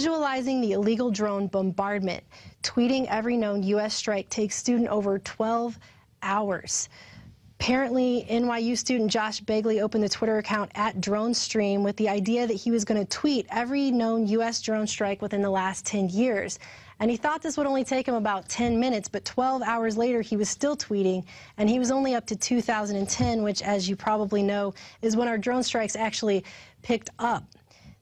visualizing the illegal drone bombardment. Tweeting every known U.S. strike takes student over 12 hours. Apparently, NYU student Josh Begley opened the Twitter account @DroneStream with the idea that he was going to tweet every known U.S. drone strike within the last 10 years. And he thought this would only take him about 10 minutes, but 12 hours later, he was still tweeting, and he was only up to 2010, which, as you probably know, is when our drone strikes actually picked up.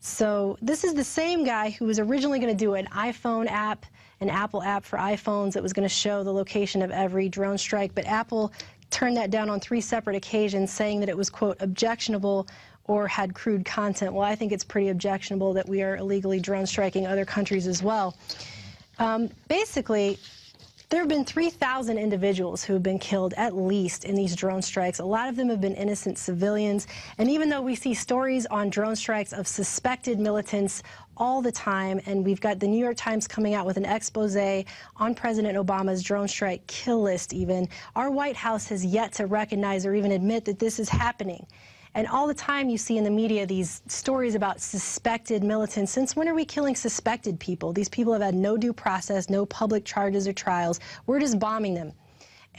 So this is the same guy who was originally going to do an iPhone app, an Apple app for iPhones that was going to show the location of every drone strike, but Apple turned that down on 3 separate occasions, saying that it was, quote, objectionable or had crude content. Well, I think it's pretty objectionable that we are illegally drone striking other countries as well. Basically, there have been 3,000 individuals who have been killed, at least, in these drone strikes. A lot of them have been innocent civilians. And even though we see stories on drone strikes of suspected militants all the time, and we've got the New York Times coming out with an expose on President Obama's drone strike kill list even, our White House has yet to recognize or even admit that this is happening. And all the time you see in the media these stories about suspected militants. Since when are we killing suspected people? These people have had no due process, no public charges or trials. We're just bombing them.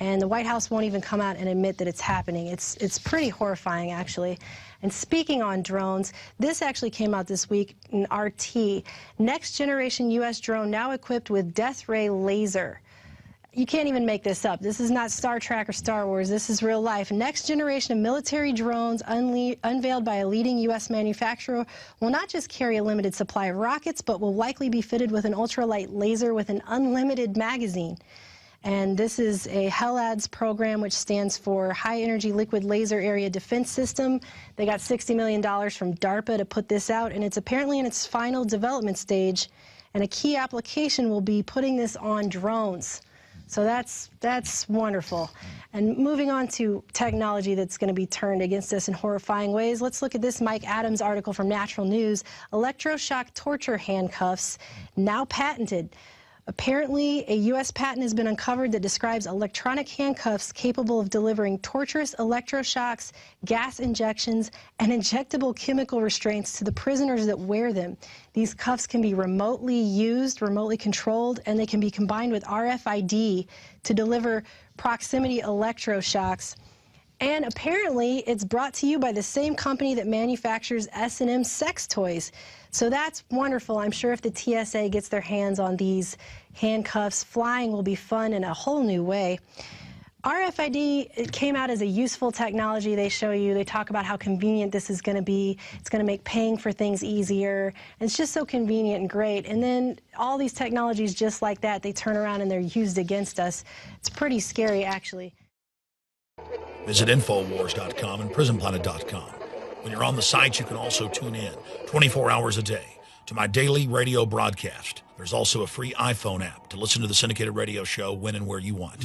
And the White House won't even come out and admit that it's happening. It's pretty horrifying, actually. And speaking on drones, this actually came out this week in RT. Next generation U.S. drone now equipped with death ray laser. You can't even make this up. This is not Star Trek or Star Wars. This is real life. Next generation of military drones unveiled by a leading U.S. manufacturer will not just carry a limited supply of rockets, but will likely be fitted with an ultralight laser with an unlimited magazine. And this is a HELLADS program, which stands for High Energy Liquid Laser Area Defense System. They got $60 million from DARPA to put this out, and it's apparently in its final development stage. And a key application will be putting this on drones. So that's wonderful. And moving on to technology that's going to be turned against us in horrifying ways, let's look at this Mike Adams article from Natural News. Electroshock torture handcuffs now patented. Apparently, a U.S. patent has been uncovered that describes electronic handcuffs capable of delivering torturous electroshocks, gas injections, and injectable chemical restraints to the prisoners that wear them. These cuffs can be remotely used, remotely controlled, and they can be combined with RFID to deliver proximity electroshocks. And apparently, it's brought to you by the same company that manufactures S&M sex toys. So that's wonderful. I'm sure if the TSA gets their hands on these handcuffs, flying will be fun in a whole new way. RFID, it came out as a useful technology. They show you, they talk about how convenient this is going to be. It's going to make paying for things easier. And it's just so convenient and great. And then all these technologies just like that, they turn around and they're used against us. It's pretty scary, actually. Visit Infowars.com and PrisonPlanet.com. When you're on the site, you can also tune in 24 hours a day to my daily radio broadcast. There's also a free iPhone app to listen to the syndicated radio show when and where you want.